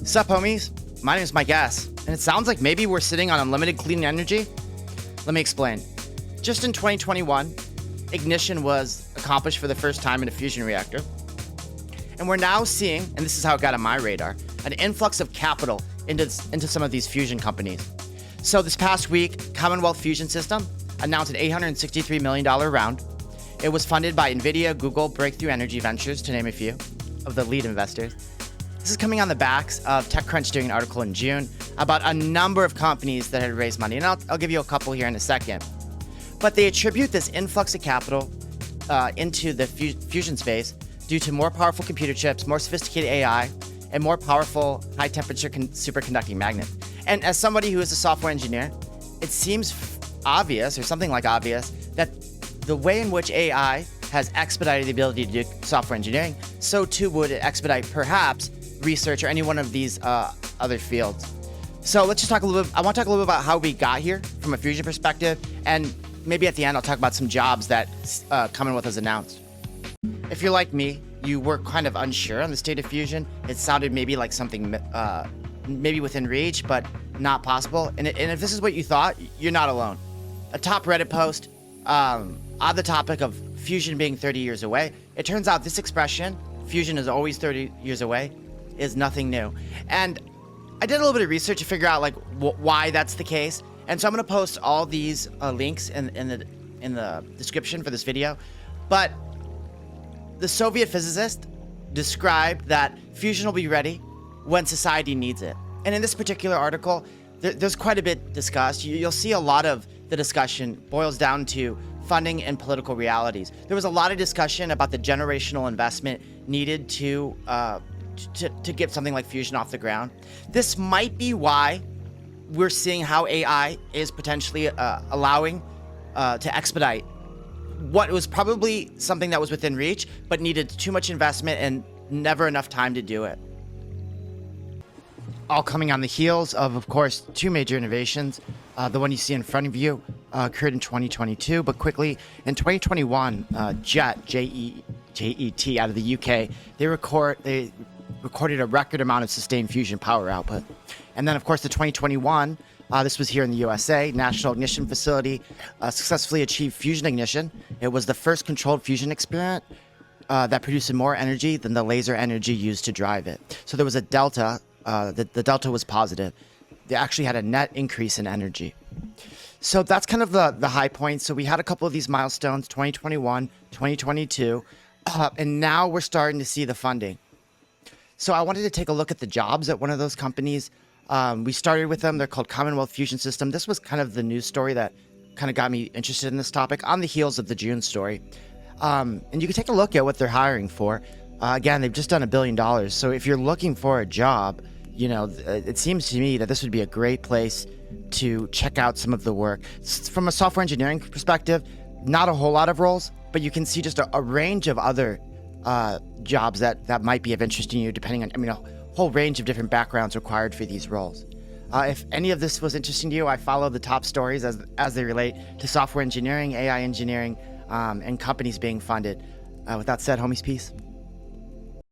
Sup, homies? My name is Mike S, and it sounds like maybe we're sitting on unlimited clean energy. Let me explain. Just in 2021, ignition was accomplished for the first time in a fusion reactor. And we're now seeing, and this is how it got on my radar, an influx of capital into some of these fusion companies. So this past week, CommonWealthFusion Systems announced an $863 million round. It was funded by NVIDIA, Google, Breakthrough Energy Ventures, to name a few of the lead investors. This is coming on the backs of TechCrunch doing an article in June about a number of companies that had raised money, and I'll give you a couple here in a second. But they attribute this influx of capital into the fusion space due to more powerful computer chips, more sophisticated AI, and more powerful high-temperature superconducting magnets. And as somebody who is a software engineer, it seems obvious, or something like obvious, that the way in which AI has expedited the ability to do software engineering, so too would it expedite perhaps research or any one of these other fields. So let's just talk a little bit. I want to talk a little bit about how we got here from a fusion perspective, and maybe at the end I'll talk about some jobs that Commonwealth has announced. If you're like me, you were kind of unsure on the state of fusion. It sounded maybe like something maybe within reach, but not possible. And if this is what you thought, you're not alone. A top Reddit post on the topic of fusion being 30 years away. It turns out this expression, fusion is always 30 years away, is nothing new. And I did a little bit of research to figure out why that's the case. And so I'm going to post all these links in the description for this video. But the Soviet physicist described that fusion will be ready when society needs it. And in this particular article, there's quite a bit discussed. You'll see a lot of the discussion boils down to funding and political realities. There was a lot of discussion about the generational investment needed to get something like fusion off the ground. This might be why we're seeing how AI is potentially allowing to expedite what was probably something that was within reach, but needed too much investment and never enough time to do it. All coming on the heels of course, two major innovations. The one you see in front of you occurred in 2022, but quickly in 2021, JET, J-E-T, out of the UK, they recorded a record amount of sustained fusion power output. And then, of course, the 2021, this was here in the USA, National Ignition Facility successfully achieved fusion ignition. It was the first controlled fusion experiment that produced more energy than the laser energy used to drive it. So there was a delta. The delta was positive. They actually had a net increase in energy. So that's kind of the high point. So we had a couple of these milestones, 2021, 2022, and now we're starting to see the funding. So I wanted to take a look at the jobs at one of those companies. We started with them. They're called CommonWealthFusion Systems. This was kind of the news story that kind of got me interested in this topic on the heels of the June story. And you can take a look at what they're hiring for. Again, they've just done $1 billion. So if you're looking for a job, it seems to me that this would be a great place to check out some of the work. From a software engineering perspective, not a whole lot of roles, but you can see just a range of other jobs that might be of interest to you, depending on, a whole range of different backgrounds required for these roles. If any of this was interesting to you, I follow the top stories as they relate to software engineering, AI engineering, and companies being funded. With that said, homies, peace.